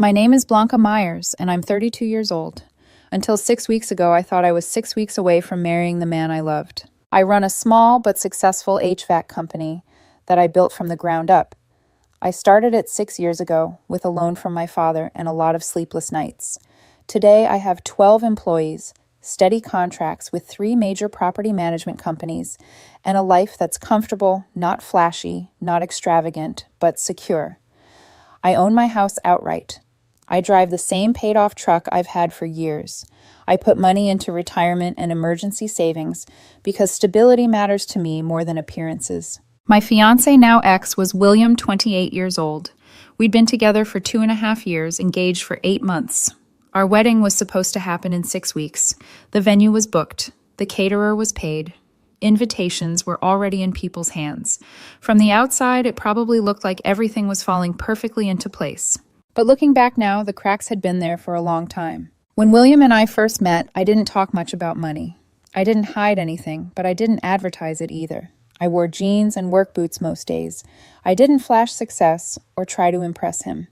My name is Blanca Myers, and I'm 32 years old. Until 6 weeks ago, I thought I was 6 weeks away from marrying the man I loved. I run a small but successful HVAC company that I built from the ground up. I started it 6 years ago with a loan from my father and a lot of sleepless nights. Today, I have 12 employees, steady contracts with 3 major property management companies, and a life that's comfortable, not flashy, not extravagant, but secure. I own my house outright. I drive the same paid-off truck I've had for years. I put money into retirement and emergency savings because stability matters to me more than appearances. My fiancé, now ex, was William, 28 years old. We'd been together for 2.5 years, engaged for 8 months. Our wedding was supposed to happen in 6 weeks. The venue was booked. The caterer was paid. Invitations were already in people's hands. From the outside, it probably looked like everything was falling perfectly into place. But looking back now, the cracks had been there for a long time. When William and I first met, I didn't talk much about money. I didn't hide anything, but I didn't advertise it either. I wore jeans and work boots most days. I didn't flash success or try to impress him.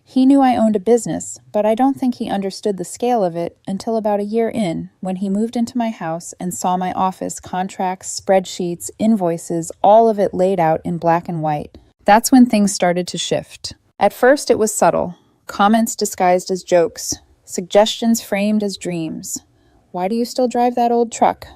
He knew I owned a business, but I don't think he understood the scale of it until about a year in, when he moved into my house and saw my office, contracts, spreadsheets, invoices, all of it laid out in black and white. That's when things started to shift. At first, it was subtle. Comments disguised as jokes. Suggestions framed as dreams. Why do you still drive that old truck?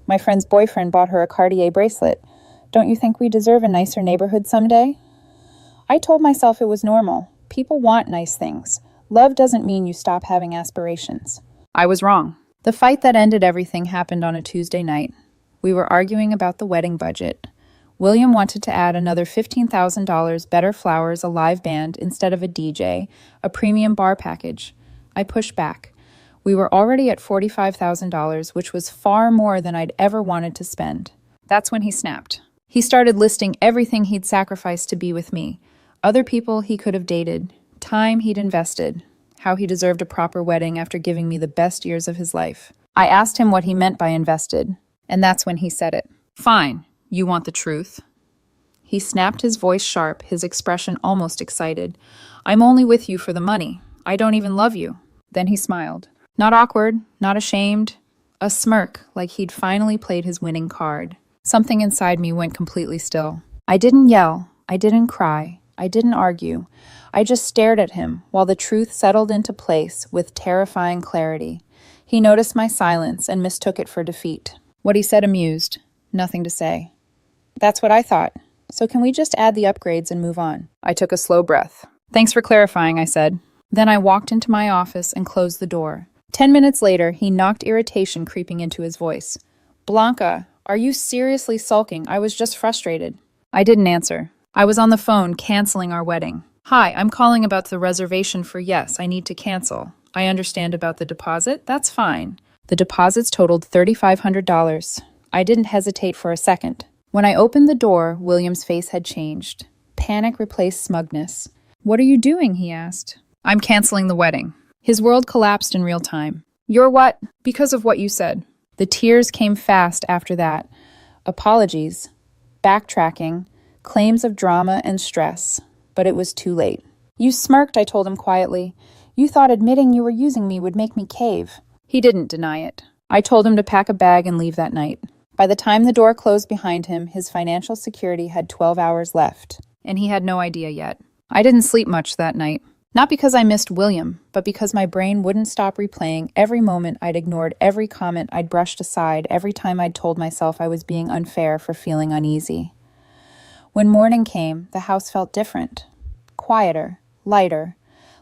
My friend's boyfriend bought her a Cartier bracelet. Don't you think we deserve a nicer neighborhood someday? I told myself it was normal. People want nice things. Love doesn't mean you stop having aspirations. I was wrong. The fight that ended everything happened on a Tuesday night. We were arguing about the wedding budget. William wanted to add another $15,000, better flowers, a live band instead of a DJ, a premium bar package. I pushed back. We were already at $45,000, which was far more than I'd ever wanted to spend. That's when he snapped. He started listing everything he'd sacrificed to be with me. Other people he could have dated, time he'd invested, how he deserved a proper wedding after giving me the best years of his life. I asked him what he meant by invested, and that's when he said it. Fine, you want the truth? He snapped, his voice sharp, his expression almost excited. I'm only with you for the money. I don't even love you. Then he smiled. Not awkward, not ashamed. A smirk, like he'd finally played his winning card. Something inside me went completely still. I didn't yell. I didn't cry. I didn't argue. I just stared at him while the truth settled into place with terrifying clarity. He noticed my silence and mistook it for defeat. What he said amused. Nothing to say. That's what I thought. So can we just add the upgrades and move on? I took a slow breath. Thanks for clarifying, I said. Then I walked into my office and closed the door. 10 minutes later, he knocked, irritation creeping into his voice. Blanca, are you seriously sulking? I was just frustrated. I didn't answer. I was on the phone canceling our wedding. Hi, I'm calling about the reservation for yes, I need to cancel. I understand about the deposit. That's fine. The deposits totaled $3,500. I didn't hesitate for a second. When I opened the door, William's face had changed. Panic replaced smugness. What are you doing? He asked. I'm canceling the wedding. His world collapsed in real time. You're what? Because of what you said. The tears came fast after that. Apologies, backtracking, claims of drama and stress. But it was too late. You smirked, I told him quietly. You thought admitting you were using me would make me cave. He didn't deny it. I told him to pack a bag and leave that night. By the time the door closed behind him, his financial security had 12 hours left. And he had no idea yet. I didn't sleep much that night. Not because I missed William, but because my brain wouldn't stop replaying every moment I'd ignored, every comment I'd brushed aside, every time I'd told myself I was being unfair for feeling uneasy. When morning came, the house felt different. Quieter, lighter,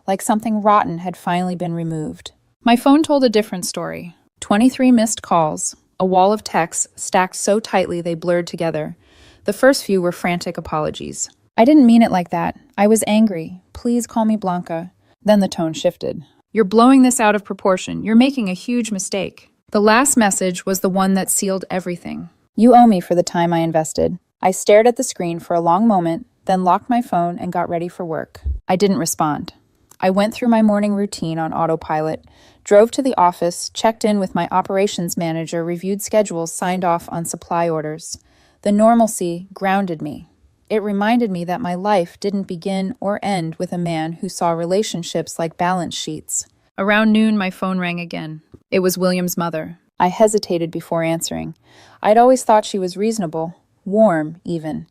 like something rotten had finally been removed. My phone told a different story. 23 missed calls, a wall of texts stacked so tightly they blurred together. The first few were frantic apologies. I didn't mean it like that. I was angry. Please call me Blanca. Then the tone shifted. You're blowing this out of proportion. You're making a huge mistake. The last message was the one that sealed everything. You owe me for the time I invested. I stared at the screen for a long moment, then locked my phone and got ready for work. I didn't respond. I went through my morning routine on autopilot, drove to the office, checked in with my operations manager, reviewed schedules, signed off on supply orders. The normalcy grounded me. It reminded me that my life didn't begin or end with a man who saw relationships like balance sheets. Around noon, my phone rang again. It was William's mother. I hesitated before answering. I'd always thought she was reasonable, warm, even.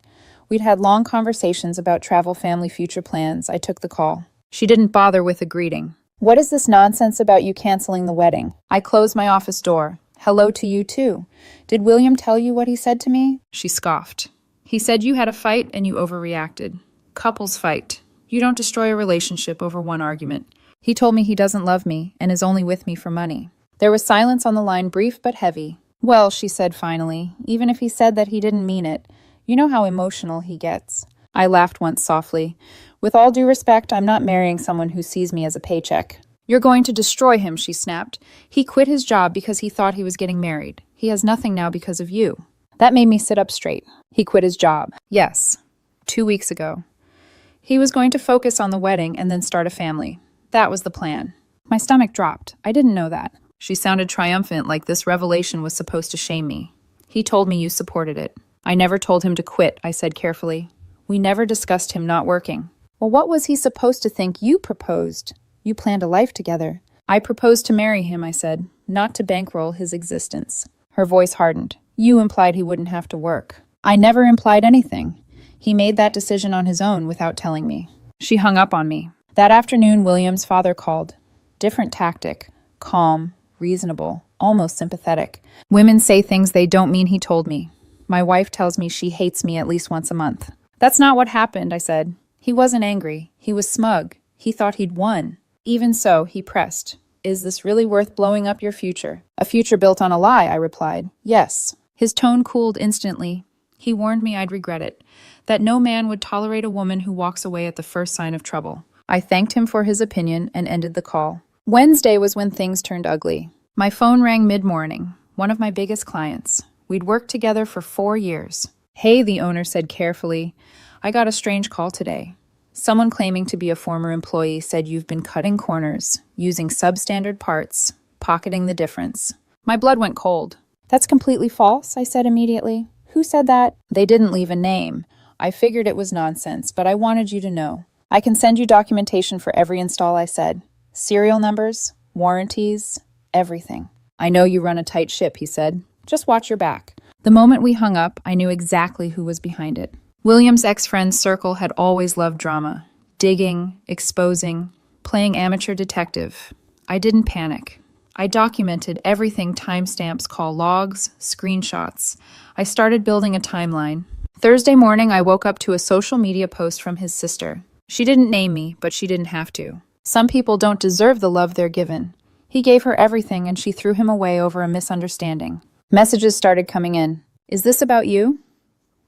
We'd had long conversations about travel, family, future plans. I took the call. She didn't bother with a greeting. What is this nonsense about you canceling the wedding? I closed my office door. Hello to you, too. Did William tell you what he said to me? She scoffed. He said you had a fight and you overreacted. Couples fight. You don't destroy a relationship over one argument. He told me he doesn't love me and is only with me for money. There was silence on the line, brief but heavy. Well, she said finally, even if he said that he didn't mean it, you know how emotional he gets. I laughed once softly. With all due respect, I'm not marrying someone who sees me as a paycheck. You're going to destroy him, she snapped. He quit his job because he thought he was getting married. He has nothing now because of you. That made me sit up straight. He quit his job. Yes. 2 weeks ago. He was going to focus on the wedding and then start a family. That was the plan. My stomach dropped. I didn't know that. She sounded triumphant, like this revelation was supposed to shame me. He told me you supported it. I never told him to quit, I said carefully. We never discussed him not working. Well, what was he supposed to think you proposed? You planned a life together. I proposed to marry him, I said, not to bankroll his existence. Her voice hardened. You implied he wouldn't have to work. I never implied anything. He made that decision on his own without telling me. She hung up on me. That afternoon, William's father called. Different tactic. Calm, reasonable, almost sympathetic. Women say things they don't mean, he told me. My wife tells me she hates me at least once a month. That's not what happened, I said. He wasn't angry. He was smug. He thought he'd won. Even so, he pressed. Is this really worth blowing up your future? A future built on a lie, I replied. Yes. His tone cooled instantly. He warned me I'd regret it, that no man would tolerate a woman who walks away at the first sign of trouble. I thanked him for his opinion and ended the call. Wednesday was when things turned ugly. My phone rang mid-morning, one of my biggest clients. We'd worked together for 4 years. Hey, the owner said carefully. I got a strange call today. Someone claiming to be a former employee said you've been cutting corners, using substandard parts, pocketing the difference. My blood went cold. That's completely false, I said immediately. Who said that? They didn't leave a name. I figured it was nonsense, but I wanted you to know. I can send you documentation for every install, I said. Serial numbers, warranties, everything. I know you run a tight ship, he said. Just watch your back. The moment we hung up, I knew exactly who was behind it. William's ex-friend's circle had always loved drama. Digging, exposing, playing amateur detective. I didn't panic. I documented everything timestamps call logs, screenshots. I started building a timeline. Thursday morning, I woke up to a social media post from his sister. She didn't name me, but she didn't have to. Some people don't deserve the love they're given. He gave her everything and she threw him away over a misunderstanding. Messages started coming in. Is this about you?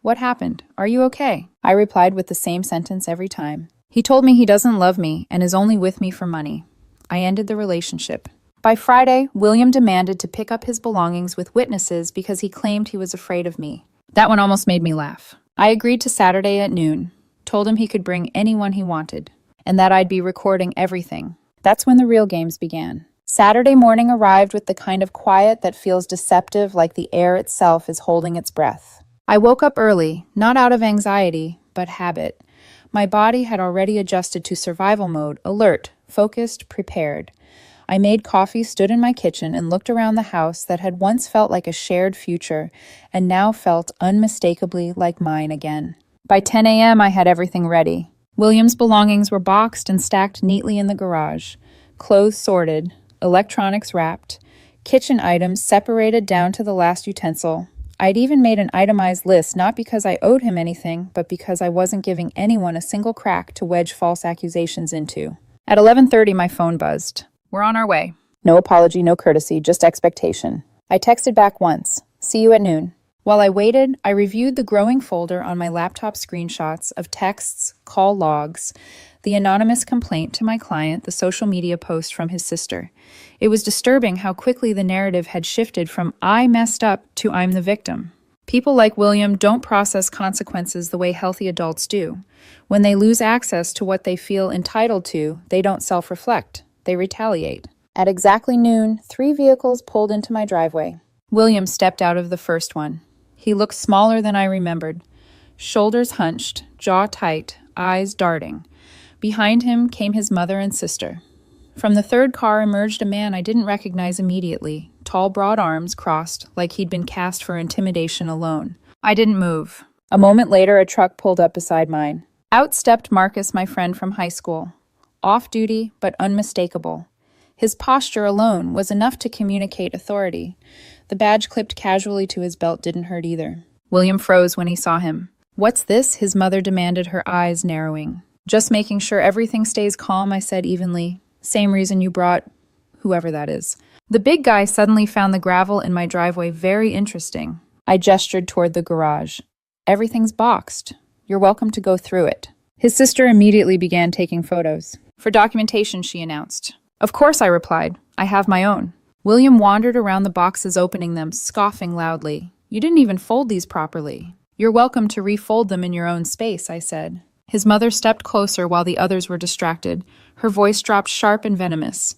What happened? Are you okay? I replied with the same sentence every time. He told me he doesn't love me and is only with me for money. I ended the relationship. By Friday, William demanded to pick up his belongings with witnesses because he claimed he was afraid of me. That one almost made me laugh. I agreed to Saturday at noon, told him he could bring anyone he wanted, and that I'd be recording everything. That's when the real games began. Saturday morning arrived with the kind of quiet that feels deceptive, like the air itself is holding its breath. I woke up early, not out of anxiety, but habit. My body had already adjusted to survival mode, alert, focused, prepared. I made coffee, stood in my kitchen, and looked around the house that had once felt like a shared future and now felt unmistakably like mine again. By 10 a.m., I had everything ready. William's belongings were boxed and stacked neatly in the garage, clothes sorted, electronics wrapped, kitchen items separated down to the last utensil. I'd even made an itemized list, not because I owed him anything, but because I wasn't giving anyone a single crack to wedge false accusations into. At 11:30, my phone buzzed. We're on our way. No apology, no courtesy, just expectation. I texted back once. See you at noon. While I waited, I reviewed the growing folder on my laptop screenshots of texts, call logs, the anonymous complaint to my client, the social media post from his sister. It was disturbing how quickly the narrative had shifted from I messed up to I'm the victim. People like William don't process consequences the way healthy adults do. When they lose access to what they feel entitled to, they don't self-reflect. They retaliate. At exactly noon, 3 vehicles pulled into my driveway. William stepped out of the first one. He looked smaller than I remembered. Shoulders hunched, jaw tight, eyes darting. Behind him came his mother and sister. From the third car emerged a man I didn't recognize immediately, tall, broad arms crossed like he'd been cast for intimidation alone. I didn't move. A moment later, a truck pulled up beside mine. Out stepped Marcus, my friend from high school. Off-duty, but unmistakable. His posture alone was enough to communicate authority. The badge clipped casually to his belt didn't hurt either. William froze when he saw him. "What's this?" his mother demanded, her eyes narrowing. "Just making sure everything stays calm," I said evenly. "Same reason you brought whoever that is." The big guy suddenly found the gravel in my driveway very interesting. I gestured toward the garage. "Everything's boxed. You're welcome to go through it." His sister immediately began taking photos. "For documentation," she announced. "Of course," I replied. "I have my own." William wandered around the boxes, opening them, scoffing loudly. "You didn't even fold these properly." "You're welcome to refold them in your own space," I said. His mother stepped closer while the others were distracted. Her voice dropped sharp and venomous.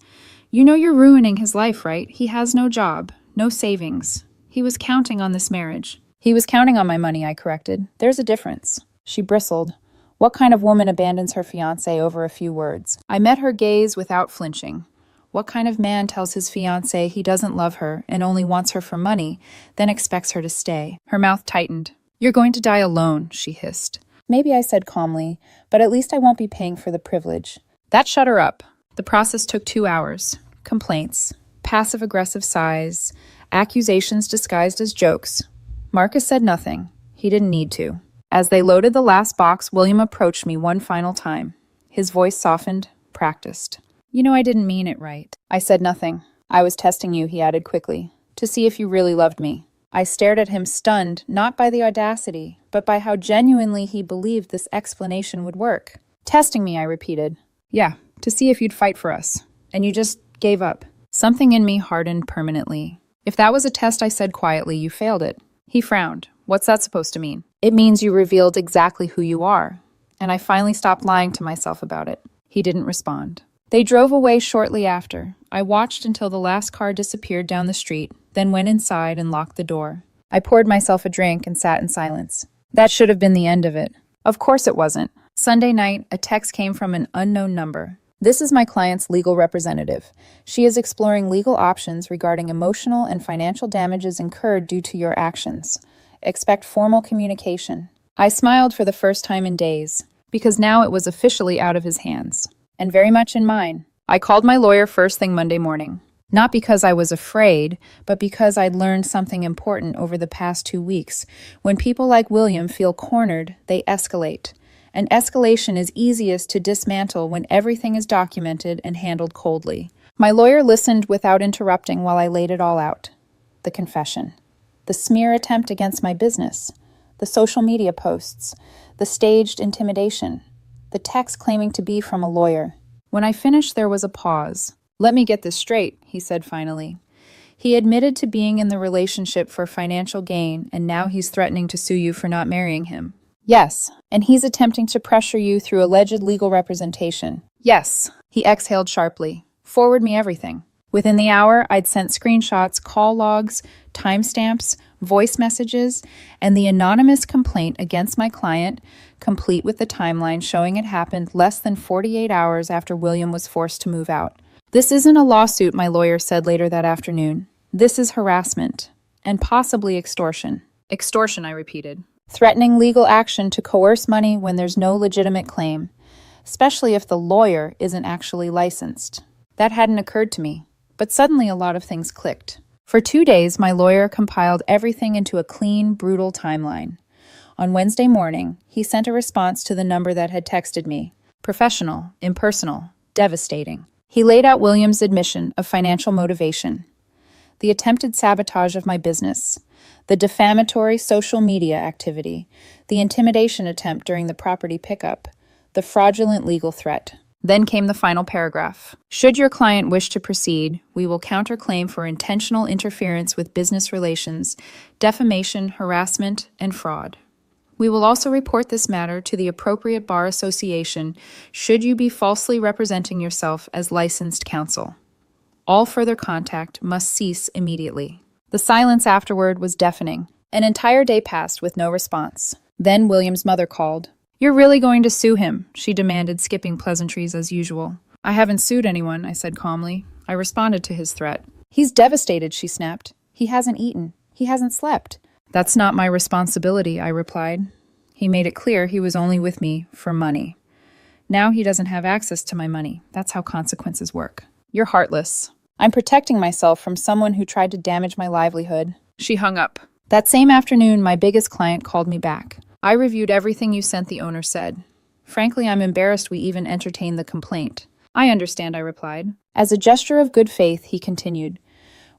"You know you're ruining his life, right? He has no job, no savings. He was counting on this marriage." "He was counting on my money," I corrected. "There's a difference." She bristled. What kind of woman abandons her fiancé over a few words? I met her gaze without flinching. What kind of man tells his fiancée he doesn't love her and only wants her for money, then expects her to stay? Her mouth tightened. "You're going to die alone," she hissed. "Maybe," I said calmly, "but at least I won't be paying for the privilege." That shut her up. The process took 2 hours. Complaints, passive-aggressive sighs, accusations disguised as jokes. Marcus said nothing. He didn't need to. As they loaded the last box, William approached me one final time. His voice softened, practiced. "You know I didn't mean it right." I said nothing. "I was testing you," he added quickly, "to see if you really loved me." I stared at him, stunned, not by the audacity, but by how genuinely he believed this explanation would work. "Testing me," I repeated. "Yeah, to see if you'd fight for us. And you just gave up." Something in me hardened permanently. "If that was a test," I said quietly, "you failed it." He frowned. "What's that supposed to mean?" "It means you revealed exactly who you are." And I finally stopped lying to myself about it. He didn't respond. They drove away shortly after. I watched until the last car disappeared down the street, then went inside and locked the door. I poured myself a drink and sat in silence. That should have been the end of it. Of course it wasn't. Sunday night, a text came from an unknown number. "This is my client's legal representative. She is exploring legal options regarding emotional and financial damages incurred due to your actions. Expect formal communication." I smiled for the first time in days, because now it was officially out of his hands, and very much in mine. I called my lawyer first thing Monday morning. Not because I was afraid, but because I'd learned something important over the past 2 weeks. When people like William feel cornered, they escalate. And escalation is easiest to dismantle when everything is documented and handled coldly. My lawyer listened without interrupting while I laid it all out. The confession. The smear attempt against my business. The social media posts. The staged intimidation. The text claiming to be from a lawyer. When I finished, there was a pause. "Let me get this straight," he said finally. "He admitted to being in the relationship for financial gain, and now he's threatening to sue you for not marrying him." "Yes, and he's attempting to pressure you through alleged legal representation." "Yes." He exhaled sharply. "Forward me everything." Within the hour, I'd sent screenshots, call logs, timestamps, voice messages, and the anonymous complaint against my client, complete with the timeline showing it happened less than 48 hours after William was forced to move out. "This isn't a lawsuit," my lawyer said later that afternoon. "This is harassment, and possibly extortion." "Extortion," I repeated. "Threatening legal action to coerce money when there's no legitimate claim, especially if the lawyer isn't actually licensed." That hadn't occurred to me, but suddenly a lot of things clicked. For 2 days, my lawyer compiled everything into a clean, brutal timeline. On Wednesday morning, he sent a response to the number that had texted me. Professional, impersonal, devastating. He laid out William's admission of financial motivation, the attempted sabotage of my business, the defamatory social media activity, the intimidation attempt during the property pickup, the fraudulent legal threat. Then came the final paragraph. "Should your client wish to proceed, we will counterclaim for intentional interference with business relations, defamation, harassment, and fraud. We will also report this matter to the appropriate bar association should you be falsely representing yourself as licensed counsel. All further contact must cease immediately." The silence afterward was deafening. An entire day passed with no response. Then William's mother called. "You're really going to sue him?" she demanded, skipping pleasantries as usual. "I haven't sued anyone," I said calmly. I responded to his threat. "He's devastated," she snapped. "He hasn't eaten. He hasn't slept." "That's not my responsibility," I replied. He made it clear he was only with me for money. Now he doesn't have access to my money. That's how consequences work. "You're heartless." "I'm protecting myself from someone who tried to damage my livelihood." She hung up. That same afternoon, my biggest client called me back. "I reviewed everything you sent," the owner said. "Frankly, I'm embarrassed we even entertained the complaint." "I understand," I replied. As a gesture of good faith, he continued,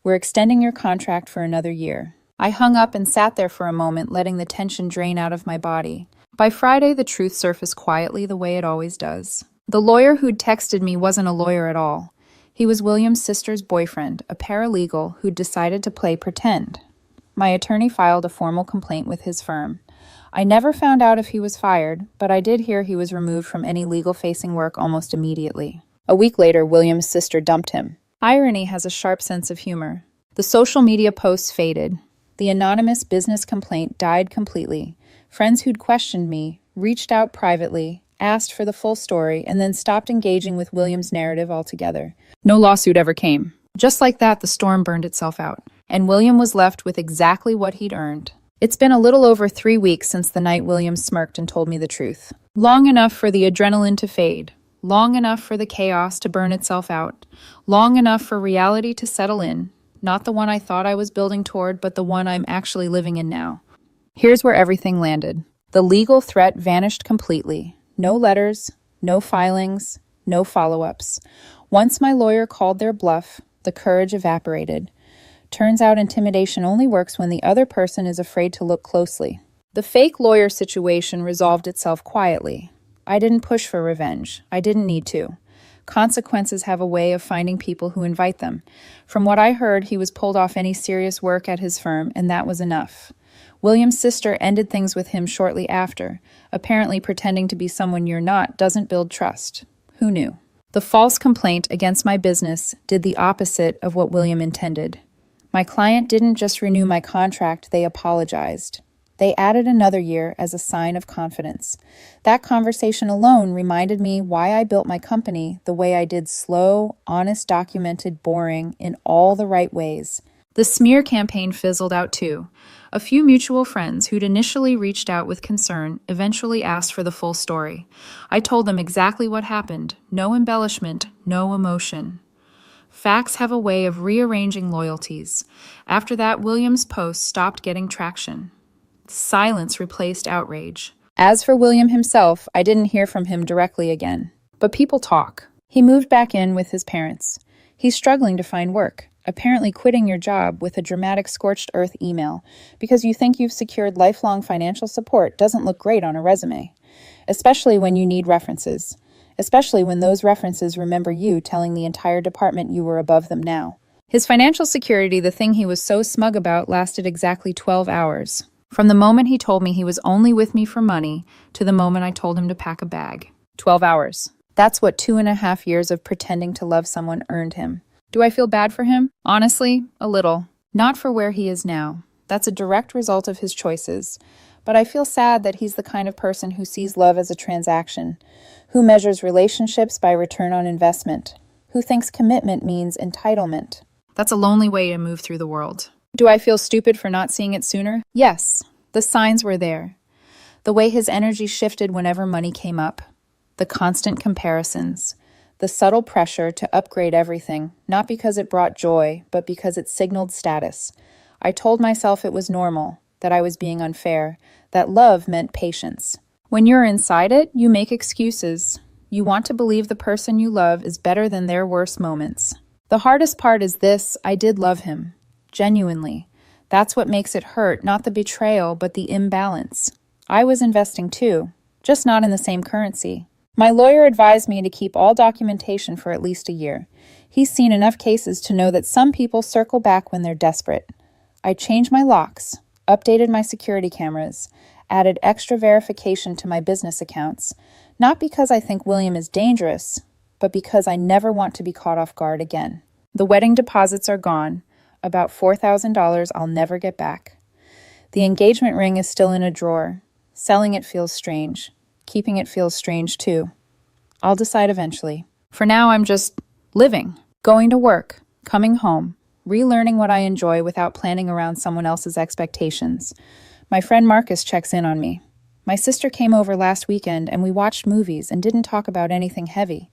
"We're extending your contract for another year." I hung up and sat there for a moment, letting the tension drain out of my body. By Friday, the truth surfaced quietly the way it always does. The lawyer who'd texted me wasn't a lawyer at all. He was William's sister's boyfriend, a paralegal who'd decided to play pretend. My attorney filed a formal complaint with his firm. I never found out if he was fired, but I did hear he was removed from any legal-facing work almost immediately. A week later, William's sister dumped him. Irony has a sharp sense of humor. The social media posts faded. The anonymous business complaint died completely. Friends who'd questioned me reached out privately, asked for the full story, and then stopped engaging with William's narrative altogether. No lawsuit ever came. Just like that, the storm burned itself out, and William was left with exactly what he'd earned. It's been a little over 3 weeks since the night William smirked and told me the truth. Long enough for the adrenaline to fade. Long enough for the chaos to burn itself out. Long enough for reality to settle in. Not the one I thought I was building toward, but the one I'm actually living in now. Here's where everything landed. The legal threat vanished completely. No letters, no filings, no follow-ups. Once my lawyer called their bluff, the courage evaporated. Turns out intimidation only works when the other person is afraid to look closely. The fake lawyer situation resolved itself quietly. I didn't push for revenge. I didn't need to. Consequences have a way of finding people who invite them. From what I heard, he was pulled off any serious work at his firm, and that was enough. William's sister ended things with him shortly after. Apparently pretending to be someone you're not doesn't build trust. Who knew? The false complaint against my business did the opposite of what William intended. My client didn't just renew my contract, they apologized. They added another year as a sign of confidence. That conversation alone reminded me why I built my company the way I did: slow, honest, documented, boring, in all the right ways. The smear campaign fizzled out too. A few mutual friends who'd initially reached out with concern eventually asked for the full story. I told them exactly what happened. No embellishment, no emotion. Facts have a way of rearranging loyalties. After that, William's posts stopped getting traction. Silence replaced outrage. As for William himself, I didn't hear from him directly again. But people talk. He moved back in with his parents. He's struggling to find work, apparently quitting your job with a dramatic scorched earth email because you think you've secured lifelong financial support doesn't look great on a resume, especially when you need references, especially when those references remember you telling the entire department you were above them now. His financial security, the thing he was so smug about, lasted exactly 12 hours. From the moment he told me he was only with me for money to the moment I told him to pack a bag. 12 hours. That's what 2.5 years of pretending to love someone earned him. Do I feel bad for him? Honestly, a little. Not for where he is now. That's a direct result of his choices. But I feel sad that he's the kind of person who sees love as a transaction, who measures relationships by return on investment, who thinks commitment means entitlement. That's a lonely way to move through the world. Do I feel stupid for not seeing it sooner? Yes. The signs were there. The way his energy shifted whenever money came up. The constant comparisons. The subtle pressure to upgrade everything, not because it brought joy, but because it signaled status. I told myself it was normal, that I was being unfair, that love meant patience. When you're inside it, you make excuses. You want to believe the person you love is better than their worst moments. The hardest part is this: I did love him. Genuinely. That's what makes it hurt, not the betrayal, but the imbalance. I was investing too, just not in the same currency. My lawyer advised me to keep all documentation for at least a year. He's seen enough cases to know that some people circle back when they're desperate. I changed my locks, updated my security cameras, added extra verification to my business accounts, not because I think William is dangerous, but because I never want to be caught off guard again. The wedding deposits are gone, about $4,000 I'll never get back. The engagement ring is still in a drawer. Selling it feels strange. Keeping it feels strange too. I'll decide eventually. For now, I'm just living, going to work, coming home, relearning what I enjoy without planning around someone else's expectations. My friend Marcus checks in on me. My sister came over last weekend and we watched movies and didn't talk about anything heavy.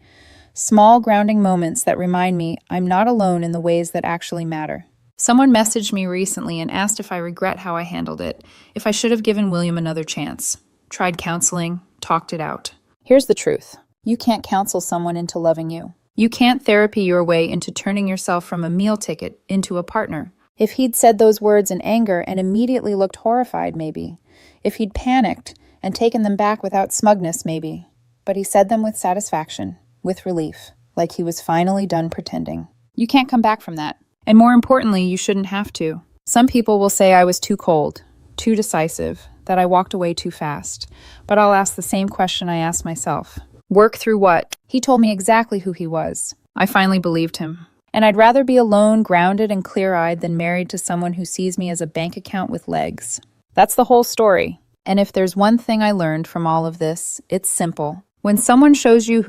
Small grounding moments that remind me I'm not alone in the ways that actually matter. Someone messaged me recently and asked if I regret how I handled it, if I should have given William another chance. Tried counseling, talked it out. Here's the truth. You can't counsel someone into loving you. You can't therapy your way into turning yourself from a meal ticket into a partner. If he'd said those words in anger and immediately looked horrified, maybe. If he'd panicked and taken them back without smugness, maybe. But he said them with satisfaction, with relief, like he was finally done pretending. You can't come back from that. And more importantly, you shouldn't have to. Some people will say I was too cold, too decisive, that I walked away too fast. But I'll ask the same question I asked myself. Work through what? He told me exactly who he was. I finally believed him. And I'd rather be alone, grounded, and clear-eyed than married to someone who sees me as a bank account with legs. That's the whole story. And if there's one thing I learned from all of this, it's simple. When someone shows you